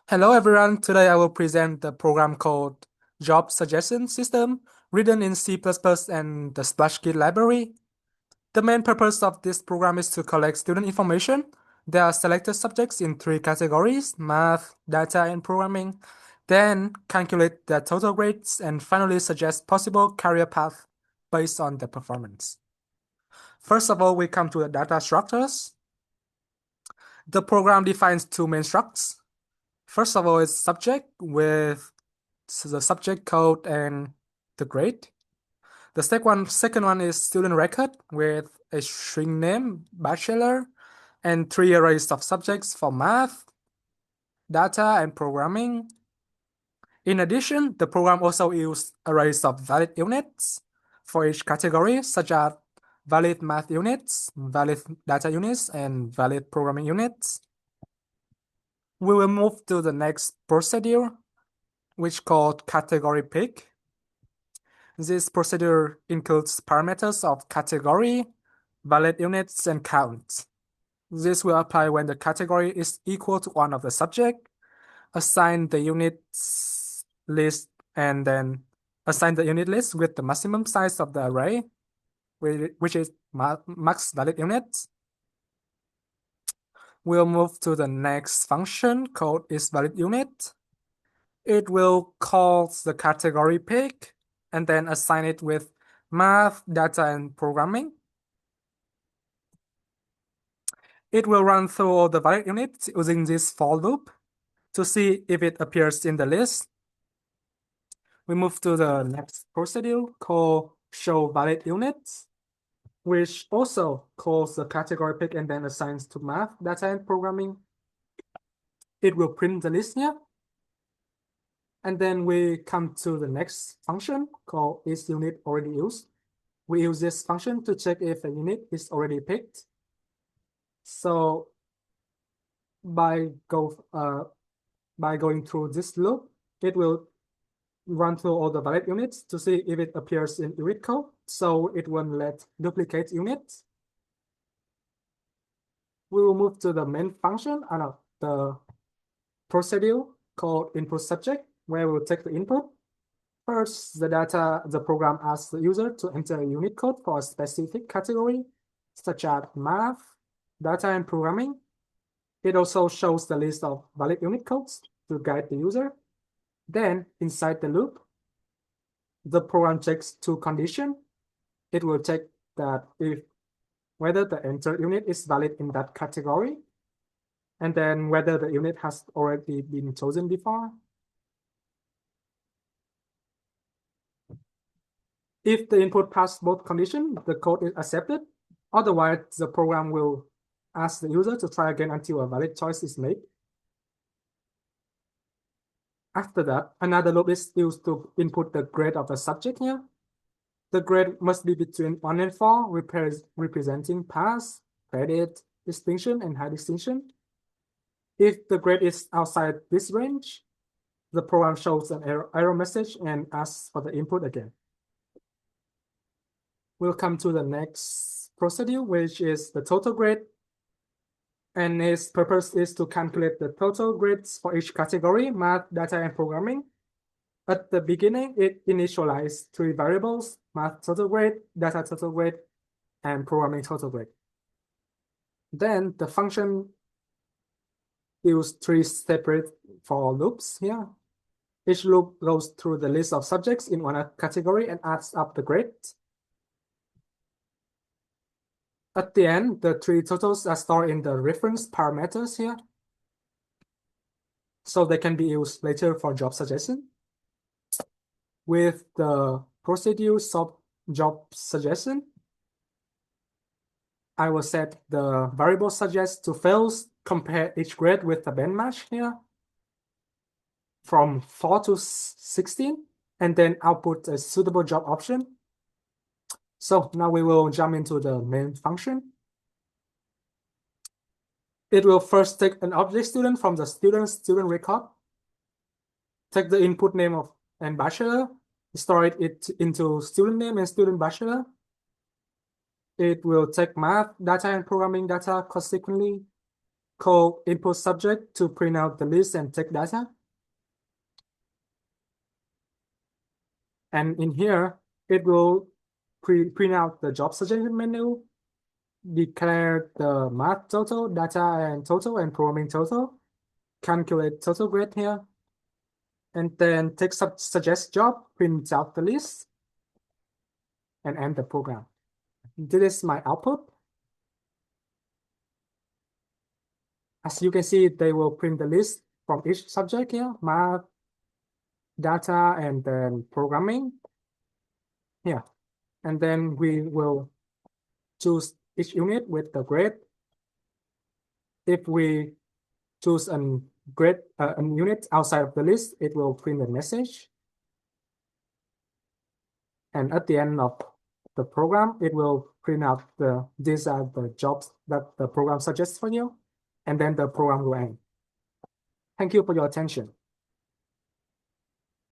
Hello everyone, today I will present the program called Job Suggestion System written in C++ and the Splashkit library. The main purpose of this program is to collect student information. There are selected subjects in three categories: math, data, and programming. Then calculate their total grades and finally suggest possible career path based on their performance. First of all, we come to the data structures. The program defines two main structs. First of all, is subject with the subject code and the grade. The second one is student record with a string name, bachelor, and three arrays of subjects for math, data, and programming. In addition, the program also uses arrays of valid units for each category, such as valid math units, valid data units, and valid programming units. We will move to the next procedure, which called category pick. This procedure includes parameters of category, valid units, and count. This will apply when the category is equal to one of the subject, assign the units list, and then assign the unit list with the maximum size of the array, which is max valid units. We'll move to the next function called isValidUnit. It will call the category pick and then assign it with math, data, and programming. It will run through all the valid units using this for loop to see if it appears in the list. We move to the next procedure called showValidUnits, which also calls the category pick and then assigns to math, data, and programming. It will print the list here. And then we come to the next function called isUnitAlreadyUsed. We use this function to check if a unit is already picked. So by going through this loop, it will run through all the valid units to see if it appears in unit code, so it won't let duplicate units. We will move to the main function, the procedure called input subject, where we'll take the input. First, the program asks the user to enter a unit code for a specific category, such as math, data, and programming. It also shows the list of valid unit codes to guide the user. Then, inside the loop, the program checks two conditions. It will check that whether the entered unit is valid in that category, and then whether the unit has already been chosen before. If the input passes both conditions, the code is accepted. Otherwise, the program will ask the user to try again until a valid choice is made. After that, another loop is used to input the grade of the subject here. The grade must be between 1 and 4, representing pass, credit, distinction, and high distinction. If the grade is outside this range, the program shows an error message and asks for the input again. We'll come to the next procedure, which is the total grade. And its purpose is to calculate the total grades for each category, math, data, and programming. At the beginning, it initializes three variables: math total grade, data total grade, and programming total grade. Then the function uses three separate for loops here. Each loop goes through the list of subjects in one category and adds up the grade. At the end, the three totals are stored in the reference parameters here, so they can be used later for job suggestion. With the procedure job suggestion, I will set the variable suggest to fails, compare each grade with the benchmark here from 4 to 16, and then output a suitable job option. So now we will jump into the main function. It will first take an object student from the student record, take the input name of and bachelor, store it into student name and student bachelor. It will take math, data, and programming data consequently. called input subject to print out the list and take data. And in here, it will print out the job suggestion menu, declare the math total, data and total, and programming total, calculate total grade here, and then take suggest job, print out the list, and end the program. This is my output. As you can see, they will print the list from each subject here, math, data, and then programming here. And then we will choose each unit with the grade. If we choose a unit outside of the list, it will print a message. And at the end of the program, it will print out these are the jobs that the program suggests for you, and then the program will end. Thank you for your attention.